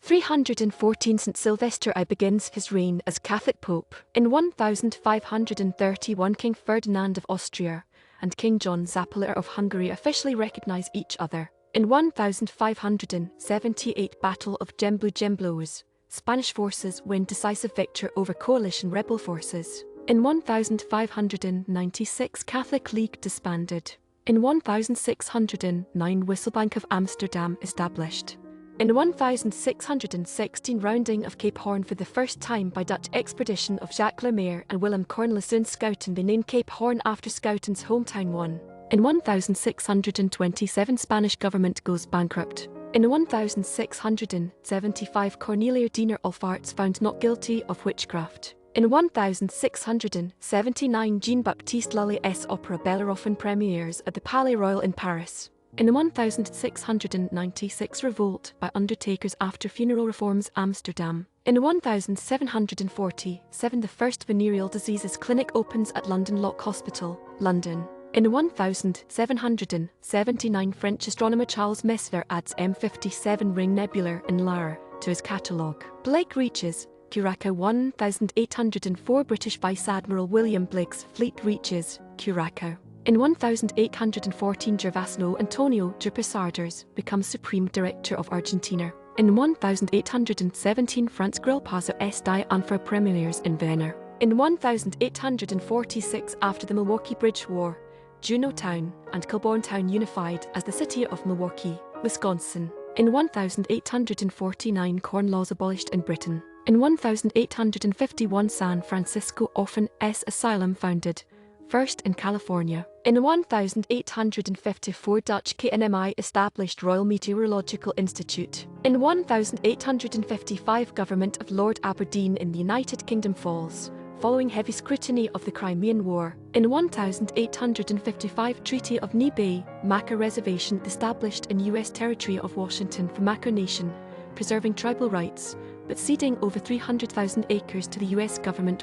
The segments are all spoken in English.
314 St. Sylvester I begins his reign as Catholic Pope. In 1531 King Ferdinand of Austria and King John Zappala of Hungary officially recognize each other. In 1578 Battle of Gembloux, Spanish forces win decisive victory over coalition rebel forces. In 1596 Catholic League disbanded. In 1609 Whistlebank of Amsterdam established. In 1616 rounding of Cape Horn for the first time by Dutch expedition of Jacques Lemaire and Willem Cornelissen Schouten. They named Cape Horn after Schouten's hometown one. In 1627 Spanish government goes bankrupt. In 1675 Cornelia Diener Olfaerts found not guilty of witchcraft. In 1679 Jean-Baptiste Lully's opera Bellerophon premieres at the Palais Royal in Paris. In 1696 revolt by undertakers after funeral reforms Amsterdam. In 1747 the first venereal diseases clinic opens at London Lock Hospital, London. In 1779 French astronomer Charles Messier adds M57 ring nebula in Lyra to his catalogue. Blake reaches Curacao. 1804 British Vice Admiral William Blake's fleet reaches Curacao. In 1814 Gervasino Antonio de Posadares becomes Supreme Director of Argentina. In 1817 Franz Grillparzer die Anfa premieres in Vienna. In 1846 after the Milwaukee Bridge War, Juneau Town and Kilbourne Town unified as the city of Milwaukee, Wisconsin. In 1849 Corn Laws abolished in Britain. In 1851 San Francisco Orphan Asylum founded, first in California. In 1854 Dutch KNMI established Royal Meteorological Institute. In 1855 Government of Lord Aberdeen in the United Kingdom falls, following heavy scrutiny of the Crimean War. In 1855 Treaty of Nebe, Maca Reservation established in U.S. territory of Washington for Maca Nation, preserving tribal rights, but ceding over 300,000 acres to the U.S. government.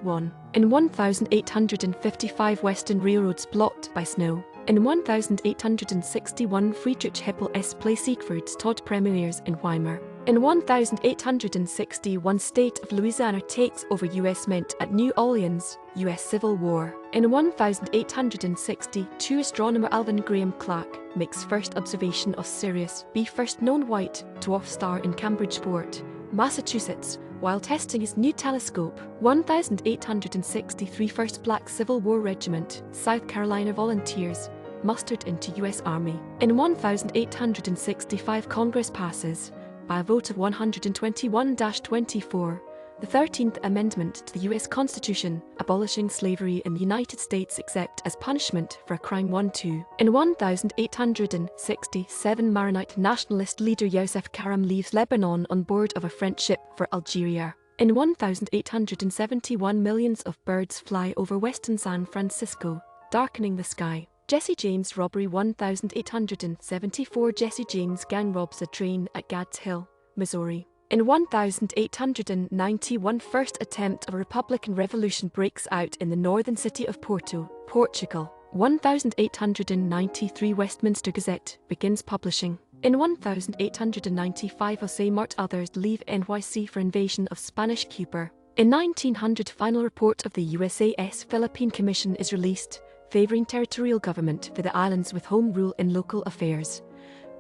In 1855 Western railroads blocked by snow. In 1861 Friedrich Hippel's play Siegfried's Tod premieres in Weimar. In 1861 State of Louisiana takes over U.S. Mint at New Orleans, U.S. Civil War. In 1862 astronomer Alvin Graham Clark makes first observation of Sirius B, first known white dwarf star in Cambridgeport, Massachusetts, while testing his new telescope. 1863 First Black Civil War Regiment, South Carolina Volunteers, mustered into U.S. Army. In 1865 Congress passes, by a vote of 121-24, the 13th Amendment to the U.S. Constitution, abolishing slavery in the United States except as punishment for a crime. 2. In 1867 Maronite nationalist leader Youssef Karam leaves Lebanon on board of a French ship for Algeria. In 1871 millions of birds fly over western San Francisco, darkening the sky. Jesse James robbery. 1874 Jesse James gang robs a train at Gads Hill, Missouri. In 1891 first attempt of a Republican revolution breaks out in the northern city of Porto, Portugal. 1893 Westminster Gazette begins publishing. In 1895 Jose Mart others leave NYC for invasion of Spanish Cuba. In 1900 final report of the USAS Philippine Commission is released, favouring territorial government for the islands with home rule in local affairs,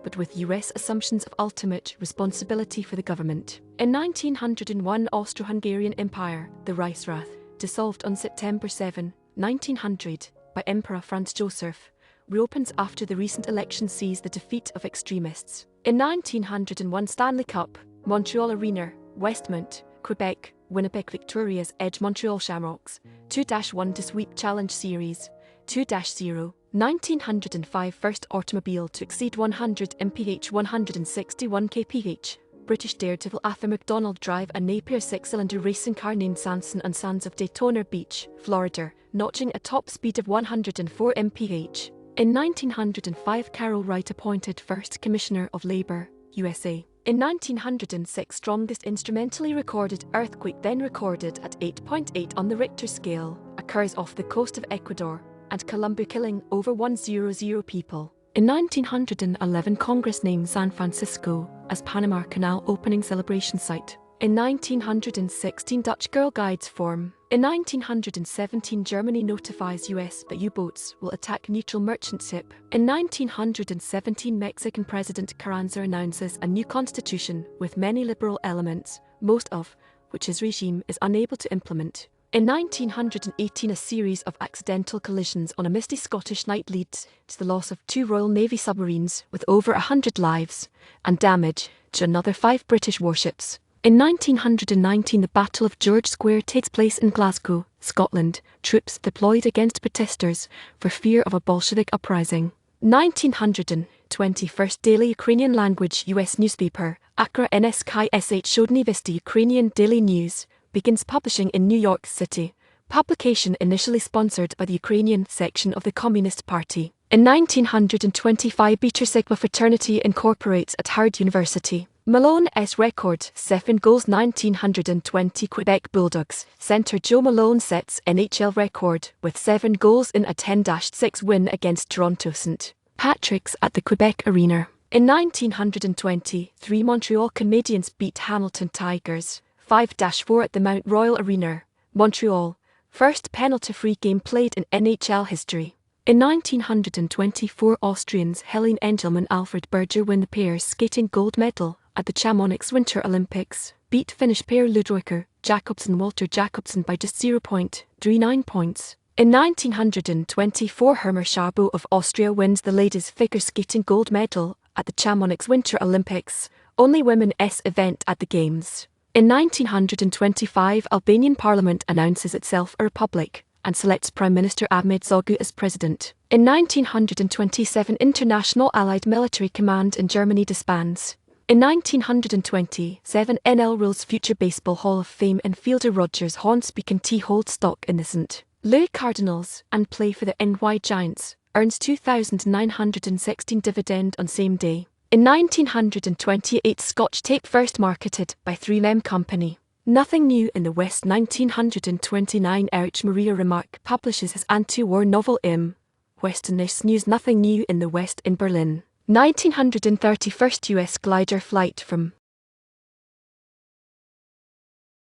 but with US assumptions of ultimate responsibility for the government. In 1901 Austro-Hungarian Empire, the Reichsrat, dissolved on September 7, 1900, by Emperor Franz Joseph, reopens after the recent election sees the defeat of extremists. In 1901 Stanley Cup, Montreal Arena, Westmount, Quebec, Winnipeg Victoria's Edge Montreal Shamrocks, 2-1 to Sweep Challenge Series, 2-0. 1905 First automobile to exceed 100 mph 161 kph. British daredevil Arthur MacDonald drive a Napier six-cylinder racing car named Sanson on sands of Daytona Beach, Florida, notching a top speed of 104 mph. In 1905 Carol Wright appointed first Commissioner of Labour, USA. In 1906 strongest instrumentally recorded earthquake then recorded at 8.8 on the Richter scale, occurs off the coast of Ecuador and Colombia, killing over 100 people. In 1911 Congress named San Francisco as Panama Canal opening celebration site. In 1916, Dutch Girl Guides form. In 1917, Germany notifies US that U-boats will attack neutral merchant ship. In 1917, Mexican President Carranza announces a new constitution with many liberal elements, most of which his regime is unable to implement. In 1918, a series of accidental collisions on a misty Scottish night leads to the loss of 2 Royal Navy submarines with over 100 lives and damage to another 5 British warships. In 1919, the Battle of George Square takes place in Glasgow, Scotland. Troops deployed against protesters for fear of a Bolshevik uprising. 1920, first daily Ukrainian language US newspaper, Akra NSK Shodny Vesti Ukrainian Daily News, begins publishing in New York City. Publication initially sponsored by the Ukrainian section of the Communist Party. In 1925, Beta Sigma fraternity incorporates at Howard University. Malone's record, 7 goals. 1920, Quebec Bulldogs centre Joe Malone sets NHL record with 7 goals in a 10-6 win against Toronto St. Patrick's at the Quebec Arena. In 1923, Montreal Canadiens beat Hamilton Tigers 5-4 at the Mount Royal Arena, Montreal, first penalty-free game played in NHL history. In 1924, Austrians Helene Engelmann and Alfred Berger win the pairs skating gold medal at the Chamonix Winter Olympics, beat Finnish pair Ludwiger Jakobsen Walter Jakobsen by just 0.39 points. In 1924, Hermer Schaarbo of Austria wins the ladies figure skating gold medal at the Chamonix Winter Olympics, only women's event at the Games. In 1925, Albanian parliament announces itself a republic and selects Prime Minister Ahmed Zogu as president. In 1927, International Allied Military Command in Germany disbands. In 1927, NL rules future Baseball Hall of Fame infielder Rogers Hornsby T hold stock in the St. Louis Cardinals and play for the NY Giants, earns $2,916 dividend on same day. In 1928, Scotch tape first marketed by 3M Company. Nothing New in the West. 1929, Erich Maria Remarque publishes his anti-war novel Im Westen nichts Neues. Nothing New in the West in Berlin. 1930, first US glider flight from